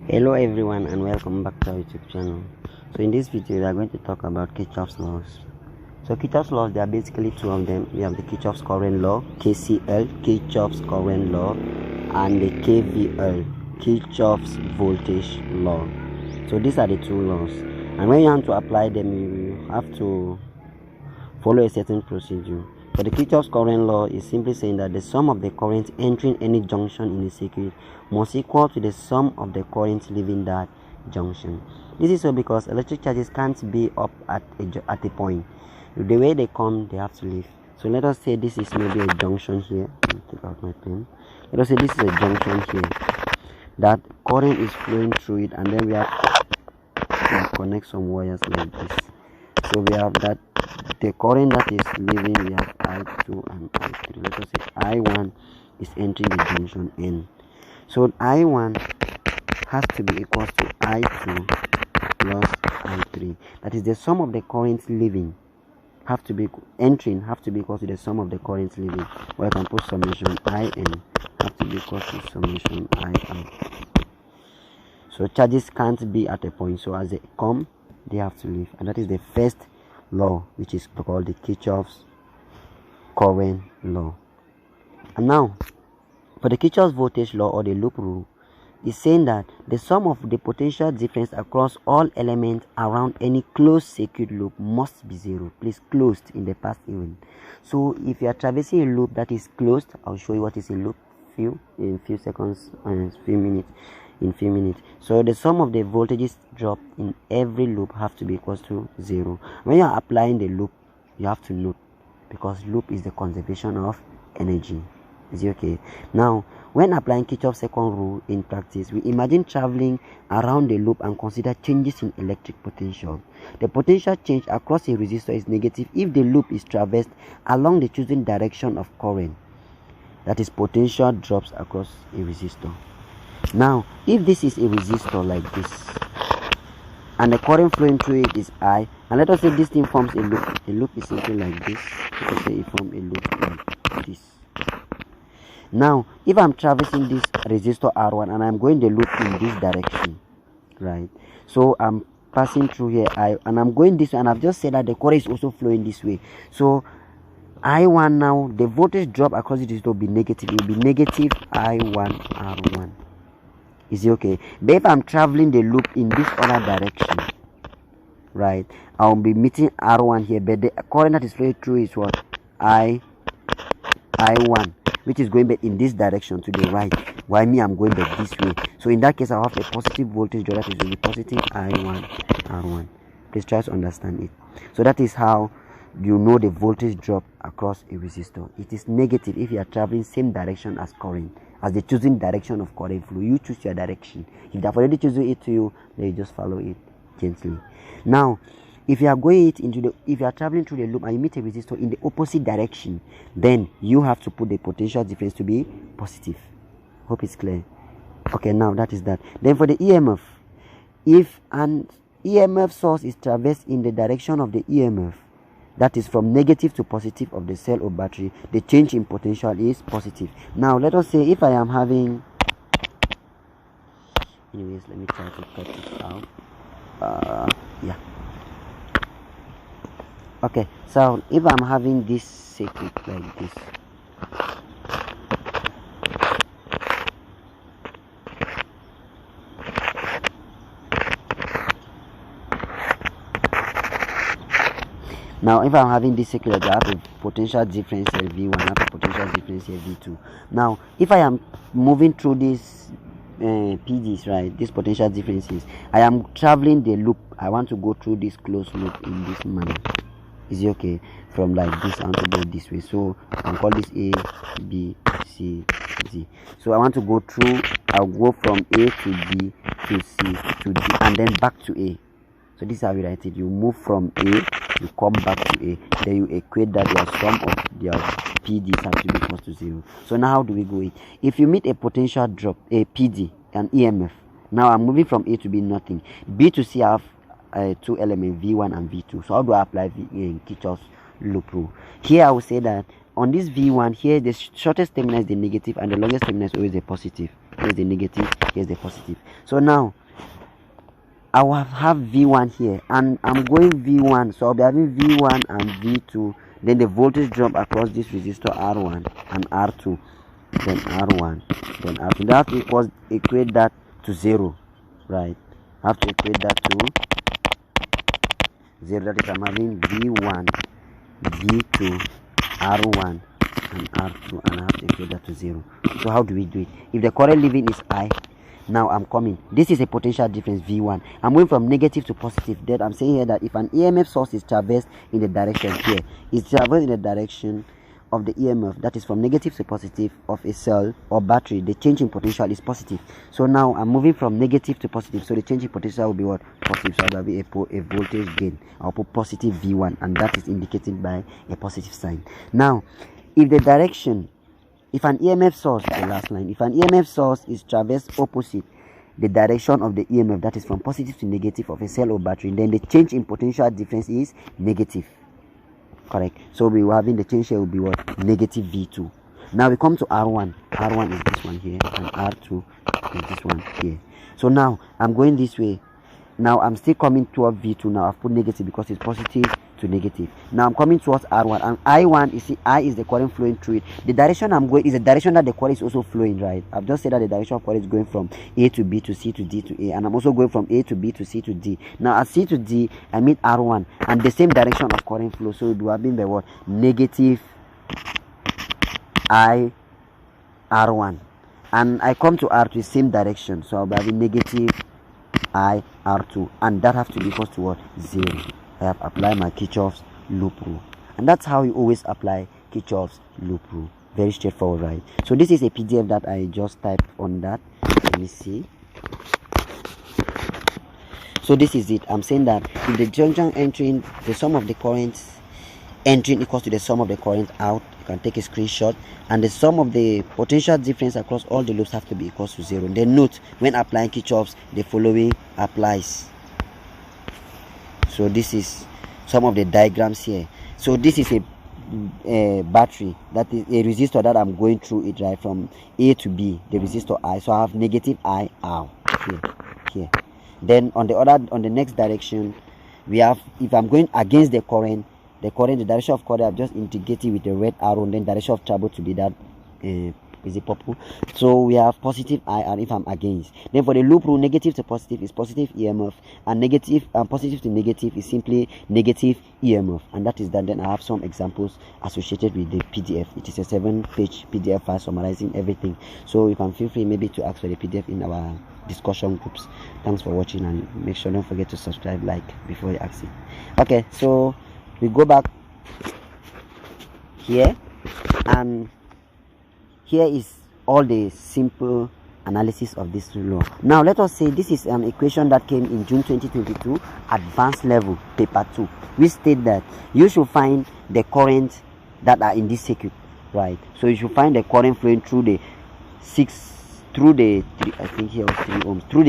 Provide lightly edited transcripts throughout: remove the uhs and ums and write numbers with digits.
Hello everyone and welcome back to our YouTube channel. So in this video we are going to talk about Kirchhoff's laws. So Kirchhoff's laws, there are basically two of them. We have the Kirchhoff's current law, KCL Kirchhoff's current law, and the KVL Kirchhoff's voltage law. So these are the two laws, and when you want to apply them you have to follow a certain procedure. For the Kirchhoff's current law is simply saying that the sum of the current entering any junction in a circuit must equal to the sum of the current leaving that junction. This is so because electric charges can't be up at a point. The way they come, they have to leave. So let us say this is maybe a junction here. Let me take out my pen. Let us say this is a junction here. That current is flowing through it, and then we have to connect some wires like this. So we have that the current that is leaving, we have I2 and I3. Let us say I1 is entering the junction N. So I1 has to be equal to I2 plus I3. That is the sum of the currents leaving have to be equal to the sum of the currents leaving. Or I can put summation IN have to be equal to summation IN. So charges can't be at a point. So as they come, they have to leave, and that is the first law, which is called the Kirchhoff's current law. And now for the Kirchhoff's voltage law, or the loop rule, is saying that the sum of the potential difference across all elements around any closed circuit loop must be zero. Please, closed in the past even. So if you are traversing a loop that is closed, I'll show you what is a loop in few seconds and few minutes. So the sum of the voltages drop in every loop have to be equal to zero. When you are applying the loop, you have to note, because loop is the conservation of energy. Is it okay? Now when applying Kirchhoff's second rule in practice, we imagine traveling around the loop and consider changes in electric potential. The potential change across a resistor is negative if the loop is traversed along the chosen direction of current. That is, potential drops across a resistor. Now if this is a resistor like this, and the current flowing through it is I, and let us say this thing forms a loop is something like this. Let us say it forms a loop like this. Now if I'm traversing this resistor R1 and I'm going the loop in this direction, right? So I'm passing through here and I'm going this way, and I've just said that the current is also flowing this way. So I1, now the voltage drop across the resistor will be negative. It will be negative I1 R1. Is it okay? But if I'm traveling the loop in this other direction, right, I'll be meeting R1 here, but the current that is flowing through is what? I1, which is going back in this direction to the right, while me I'm going back this way. So in that case, I'll have a positive voltage drop, that is will be positive I1 R1. Please try to understand it. So that is how you know the voltage drop across a resistor. It is negative if you are traveling same direction as current, as the choosing direction of current flow. You choose your direction. If they have already chosen it to you, then you just follow it gently. Now if you are going it into if you are traveling through the loop and you meet a resistor in the opposite direction, then you have to put the potential difference to be positive. Hope it's clear. Okay, now that is that. Then for the EMF, if an EMF source is traversed in the direction of the EMF, that is from negative to positive of the cell or battery, the change in potential is positive. Now let us say if I am having, anyways, let me try to cut it out. Yeah. Okay, so if I'm having this circuit like this, now if I'm having this circuit, I have a potential difference here V1, I have a potential difference here V2. Now if I am moving through these PDs, right, these potential differences, I am traveling the loop. I want to go through this closed loop in this manner. Is it okay? From like this, I want to go this way. So I can call this A, B, C, D. So I want to go through, I'll go from A to B to C to D and then back to A. So this is how you write it. You move from A, you come back to A, then you equate that your sum of their PDs have to be equal to 0. So now how do we go it? If you meet a potential drop, a PD, an EMF, now I'm moving from A to B, nothing. B to C, I have two elements, V1 and V2. So how do I apply Kirchhoff's loop rule? Here I will say that on this V1 here, the shortest terminal is the negative and the longest terminal is always the positive. Here's the negative, here's the positive. So now I will have V1 here, and I'm going V1, so I'll be having V1 and V2. Then the voltage drop across this resistor R1 and R2, then R1, then R2. That equals equate that to 0, right? I have to equate that to 0. That is, I'm having V1, V2, R1 and R2, and I have to equate that to 0. So how do we do it? If the current leaving is I, now I'm coming. This is a potential difference V1. I'm going from negative to positive. Then I'm saying here that if an EMF source is traversed in the direction here, it's traversed in the direction of the EMF, that is from negative to positive of a cell or battery, the change in potential is positive. So now I'm moving from negative to positive, so the change in potential will be what? Positive. So I'll be a voltage gain. I'll put positive V1, and that is indicated by a positive sign. Now if the direction, if an EMF source, the last line, if an EMF source is traversed opposite the direction of the EMF, that is from positive to negative of a cell or battery, then the change in potential difference is negative. Correct. So we are having the change here will be what? Negative V2. Now we come to R1. R1 is this one here, and R2 is this one here. So now I'm going this way. Now I'm still coming toward V2. Now I've put negative because it's positive to negative. Now I'm coming towards R1, and I1, you see, I is the current flowing through it. The direction I'm going is the direction that the current is also flowing, right? I've just said that the direction of current is going from A to B to C to D to A, and I'm also going from A to B to C to D. Now at C to D, I meet R1, and the same direction of current flow. So we'll be having the what? Negative I R1, and I come to R2, same direction. So I'll be having negative I R2, and that have to be equal to what? 0. I have applied my Kirchhoff's loop rule, and that's how you always apply Kirchhoff's loop rule. Very straightforward, right? So this is a PDF that I just typed on that. Let me see. So this is it. I'm saying that if the junction entering, the sum of the currents entering equals to the sum of the current out, you can take a screenshot, and the sum of the potential difference across all the loops have to be equals to 0. Then note, when applying Kirchhoff's, the following applies. So this is some of the diagrams here. So this is a battery, that is a resistor that I'm going through it, right, from A to B, the resistor I. So I have negative I out here. Then on the next direction, we have, if I'm going against the current, the direction of current, I've just indicated with the red arrow. Then direction of travel to be that is it purple? So we have positive I, and if I'm against, then for the loop rule, negative to positive is positive EMF, and negative and positive to negative is simply negative EMF, and that is that. Then I have some examples associated with the PDF. It is a 7-page PDF file summarizing everything, so you can feel free maybe to ask for the PDF in our discussion groups. Thanks for watching, and make sure don't forget to subscribe, like before you ask it. Okay, so we go back here, and here is all the simple analysis of this law. Now let us say this is an equation that came in June 2022, advanced level, paper 2. We state that you should find the current that are in this circuit, right? So you should find the current flowing through the 3 ohms, through the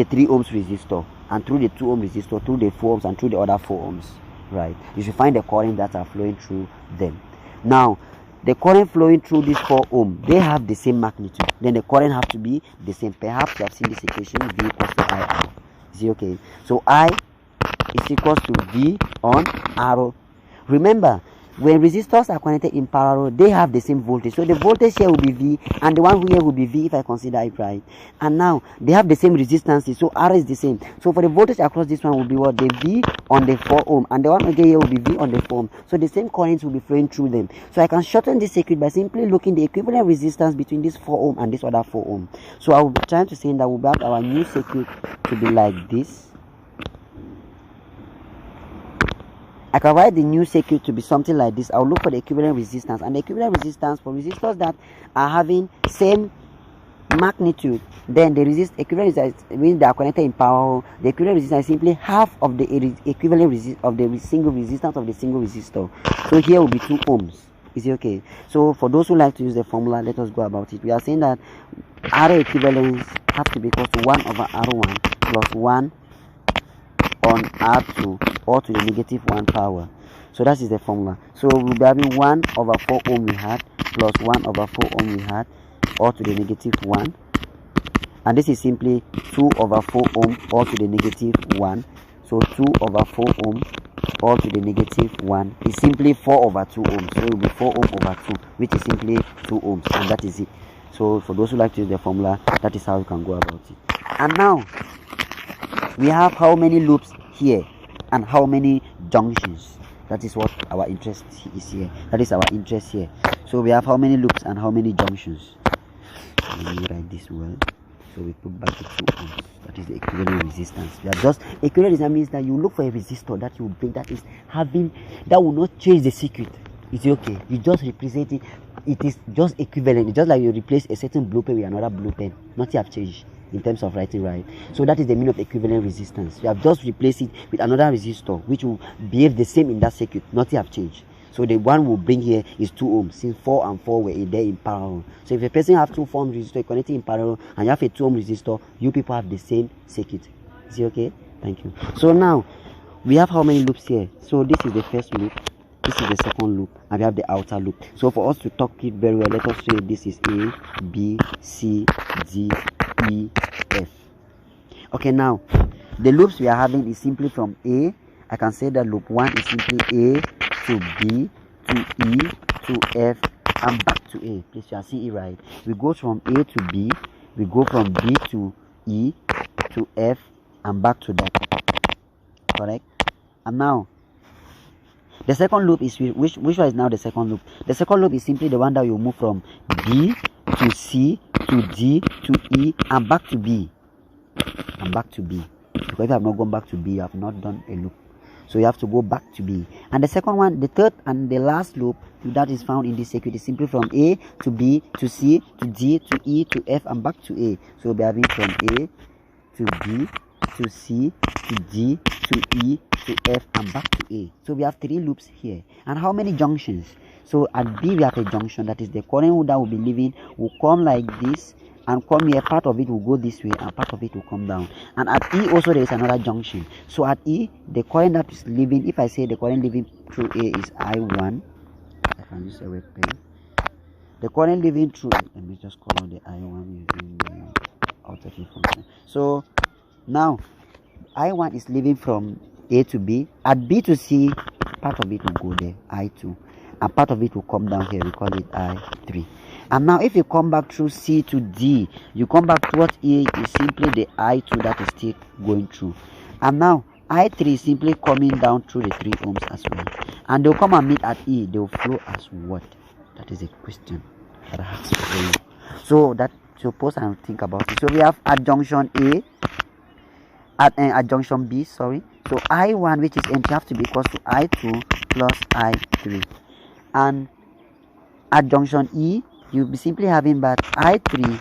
3 ohms resistor, and through the 2 ohm resistor, through the 4 ohms, and through the other 4 ohms, right? You should find the current that are flowing through them. Now the current flowing through this 4 ohm, they have the same magnitude. Then the current have to be the same. Perhaps you have seen this equation, V equals to I. Is it okay? So I is equals to V on R. Remember, when resistors are connected in parallel, they have the same voltage. So the voltage here will be V, and the one here will be V if I consider it right. And now they have the same resistances, so R is the same. So for the voltage across this one will be what? The V on the 4 ohm, and the one again here will be V on the 4 ohm. So the same currents will be flowing through them. So I can shorten this circuit by simply looking the equivalent resistance between this 4 ohm and this other 4 ohm. So I will be trying to say that we'll have our new circuit to be like this. I can write the new circuit to be something like this. I'll look for the equivalent resistance, and the equivalent resistance for resistors that are having same magnitude, then the equivalent resistance, when they are connected in parallel, the equivalent resistance is simply half of the equivalent of the single resistance of the single resistor. So here will be 2 ohms. Is it okay? So for those who like to use the formula, let us go about it. We are saying that R equivalents have to be equal to 1 over R1 plus 1 on R2, or to the negative 1 power. So that is the formula. So we'll be having 1 over 4 ohm we had, plus 1 over 4 ohm we had, all to the negative 1. And this is simply 2 over 4 ohm all to the negative 1. So 2 over 4 ohm all to the negative 1 is simply 4 over 2 ohms. So it will be 4 ohm over 2, which is simply 2 ohms, and that is it. So for those who like to use the formula, that is how you can go about it. And now we have how many loops here and how many junctions. That is what our interest is here. That is our interest here. So we have how many loops and how many junctions. Let me write this well. So we put back the 2 ohms. That is the equivalent resistance. We are just equivalent resistance means that you look for a resistor that you bring, that is having, that will not change the circuit. It's okay. You just represent it. It is just equivalent. It's just like you replace a certain blue pen with another blue pen. Nothing have changed in terms of writing, right? So that is the meaning of equivalent resistance. You have just replaced it with another resistor which will behave the same in that circuit. Nothing have changed. So the one we'll bring here is 2 ohms, since 4 and 4 were there in parallel. So if a person have 2 ohm resistor connected in parallel and you have a 2 ohm resistor, you people have the same circuit. Is it okay? Thank you. So now we have how many loops here? So this is the first loop, this is the second loop, and we have the outer loop. So for us to talk it very well, let us say this is A, B, C, D, E, F. Okay, now the loops we are having is simply from A. I can say that loop 1 is simply A to B to E to F and back to A. Please, you are seeing it right. We go from A to B, we go from B to E to F and back to that. Correct? And now the second loop is which one is now the second loop? The second loop is simply the one that you move from B to C to D to E and back to B. And back to B. Because if you have not gone back to B, you have not done a loop. So you have to go back to B. And the second one, the third and the last loop that is found in this circuit is simply from A to B to C to D to E to F and back to A. So we'll be having from A to B to C to D to E to F and back to A. So we have 3 loops here. And how many junctions? So at B we have a junction, that is the current that will be leaving will come like this and come here. Part of it will go this way and part of it will come down. And at E also there is another junction. So at E, the current that is leaving, if I say the current leaving through A is I1, I can use a red pen. The current leaving through, let me just color the I1 using the alternative function. So now I1 is leaving from A to B. At B to C, part of it will go there, I2, and part of it will come down here. We call it I3. And now if you come back through C to D, you come back towards E is simply the I2 that is still going through. And now I3 is simply coming down through the 3 ohms as well. And they'll come and meet at E. They will flow as what? That is a question that I have for you. So that suppose I think about it. So we have at junction A, at junction B, sorry. So I1, which is empty, have to be equal to I2 plus I3. And at junction E, you'll be simply having that I3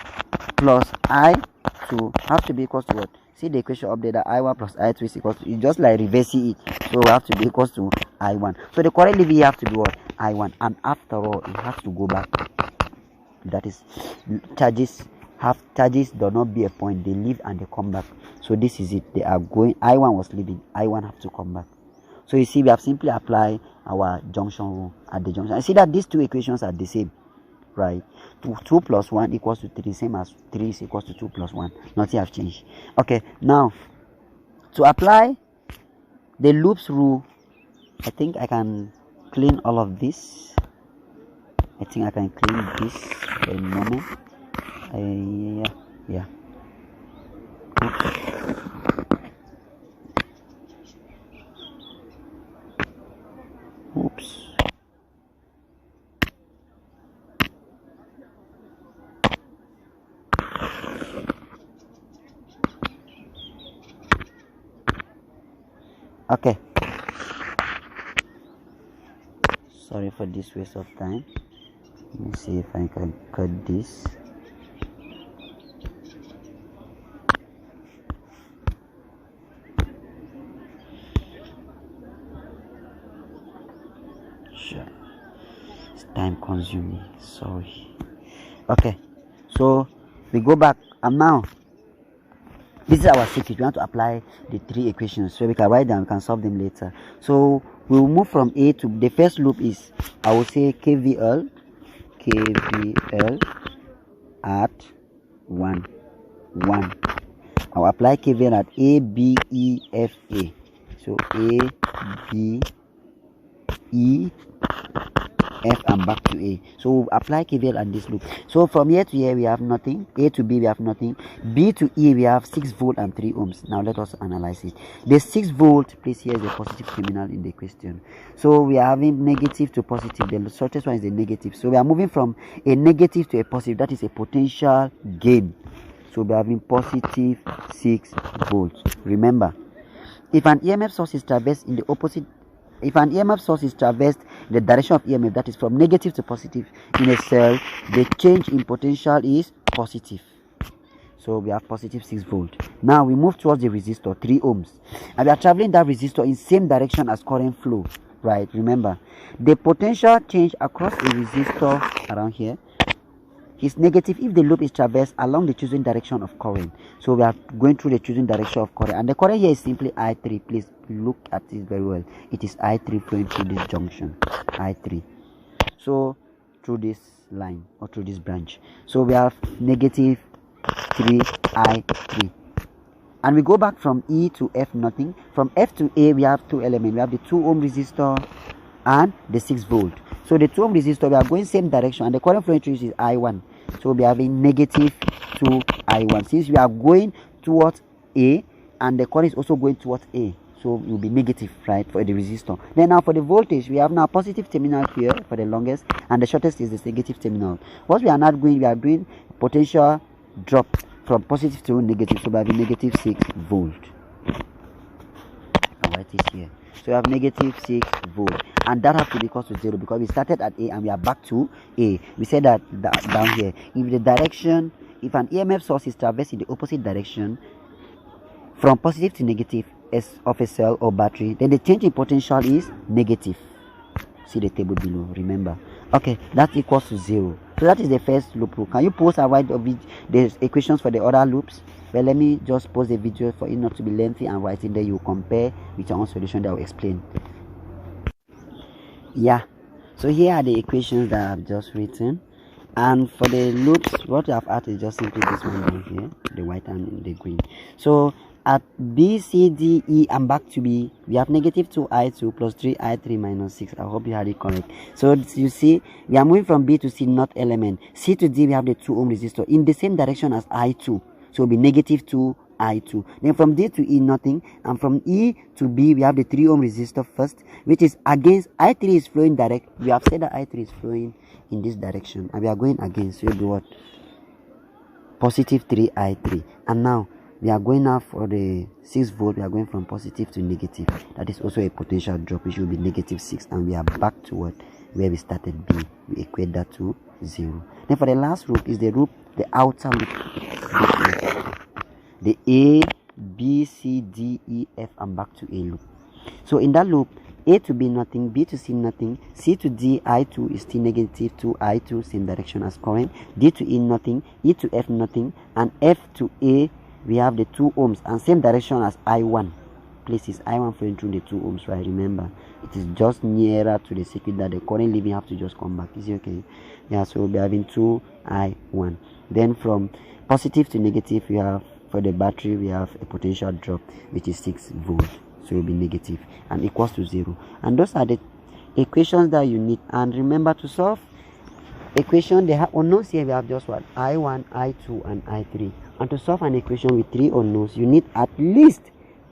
plus I2 have to be equal to what? See the equation up there, that I1 plus I3 is equal to, it's just like reversing it. So we have to be equal to I1. So the current leaving have to be what? I1. And after all, it has to go back. That is, charges do not be a point. They leave and they come back. So this is it. They are going, I1 was leaving, I1 have to come back. So you see, we have simply applied our junction rule at the junction. I see that these two equations are the same, right? 2 plus 1 equals to 3, same as 3 is equals to 2 plus 1. Nothing have changed. Okay, now to apply the loops rule, I think I can clean all of this. I think I can clean this for a moment. Yeah. Oops. Okay. Sorry for this waste of time. Let me see if I can cut this. Sure. It's time consuming. Sorry. Okay. So we go back, and now this is our circuit. We want to apply the 3 equations, so we can write them, we can solve them later. So we will move from A to the first loop is, I will say KVL KVL at 1. I'll apply KVL at A, B, E, F, A. So A, B, E, F, and back to A. So we'll apply KVL at this loop. So from here to here we have nothing. A to B we have nothing. B to E we have 6 volt and 3 ohms. Now let us analyze it. The 6 volt, please, here is the positive terminal in the question. So we are having negative to positive. The shortest one is the negative. So we are moving from a negative to a positive. That is a potential gain. So we are having positive 6 volts. Remember, if an EMF source is traversed in the opposite, if an EMF source is traversed in the direction of EMF, that is from negative to positive in a cell, the change in potential is positive. So we have positive 6 volt. Now we move towards the resistor, 3 ohms. And we are traveling that resistor in same direction as current flow. Right, remember, the potential change across a resistor around here is negative if the loop is traversed along the chosen direction of current. So we are going through the chosen direction of current, and the current here is simply I3. Please look at it very well. It is I3 flowing through this junction, I3. So through this line or through this branch. So we have negative 3 I3. And we go back from E to F, nothing. From F to A, we have 2 elements. We have the 2 ohm resistor and the 6 volt. So the 2 ohm resistor, we are going same direction, and the current flowing through is I1. So we are having negative 2 I1. Since we are going towards A, and the current is also going towards A, so it will be negative, right, for the resistor. Then now for the voltage, we have now positive terminal here for the longest, and the shortest is the negative terminal. What we are not doing, we are doing potential drop from positive to negative. So we have negative 6 volt. I'll write it here. So we have negative 6 volt, and that has to be equal to 0 because we started at A and we are back to A. We said that down here, if the direction, if an EMF source is traversed in the opposite direction from positive to negative of a cell or battery, then the change in potential is negative. See the table below, remember. Okay, that equals to 0. So that is the first loop rule. Can you pause and write the equations for the other loops? Well, let me just pause the video for it not to be lengthy and write it there. You compare with your own solution that I will explain. Yeah, so here are the equations that I've just written. And for the loops, what I've added is just simply this one down here, the white and the green. So at B, C, D, E, and back to B, we have negative 2I2 plus 3I3 minus 6. I hope you had it correct. So you see, we are moving from B to C, not element. C to D, we have the 2 ohm resistor in the same direction as I2. So it will be negative 2I2. Then from D to E, nothing. And from E to B, we have the 3 ohm resistor first, which is against I3 is flowing direct. We have said that I3 is flowing in this direction, and we are going against. So you do what? Positive 3I3. And now we are going now for the 6 volt. We are going from positive to negative. That is also a potential drop, which will be negative 6. And we are back to what? Where we started B. We equate that to 0. Then for the last loop is the loop, the outer loop. The A, B, C, D, E, F, and back to A loop. So in that loop, A to B nothing, B to C nothing, C to D, I2 is still negative 2, I2 same direction as current, D to E nothing, E to F nothing, and F to A we have the 2 ohms and same direction as I1. Please, is I1 flowing through the 2 ohms, right? Remember, it is just nearer to the circuit that the current leaving have to just come back. Is it okay? Yeah, so we'll be having 2 I1. Then from positive to negative, we have for the battery we have a potential drop which is 6 volt. So it will be negative and equals to 0. And those are the equations that you need. And remember to solve equation, they have unknowns here. We have just what? I1, I2, and I3. And to solve an equation with 3 unknowns, you need at least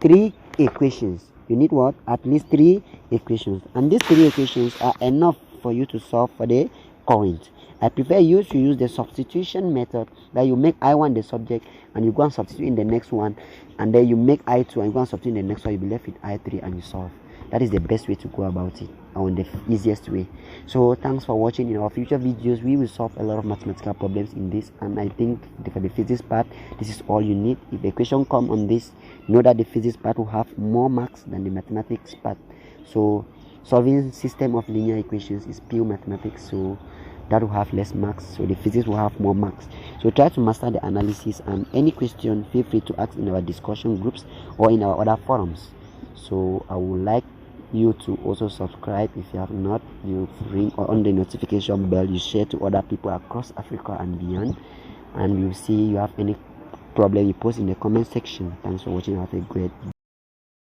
3 equations. You need what? At least 3 equations. And these 3 equations are enough for you to solve for the current. I prefer you to use the substitution method, that you make I1 the subject and you go and substitute in the next one, and then you make I2 and you go and substitute in the next one. You'll be left with I3 and you solve. That is the best way to go about it, and the easiest way. So thanks for watching. In our future videos, we will solve a lot of mathematical problems in this, and I think for the physics part, this is all you need. If the equation come on this, know that the physics part will have more marks than the mathematics part. So solving system of linear equations is pure mathematics, so that will have less marks, so the physics will have more marks. So try to master the analysis, and any question feel free to ask in our discussion groups or in our other forums. So I would like you to also subscribe if you have not. You ring on the notification bell, you share to other people across Africa and beyond, and we'll see you have any problem, you post in the comment section. Thanks for watching. Have a great day.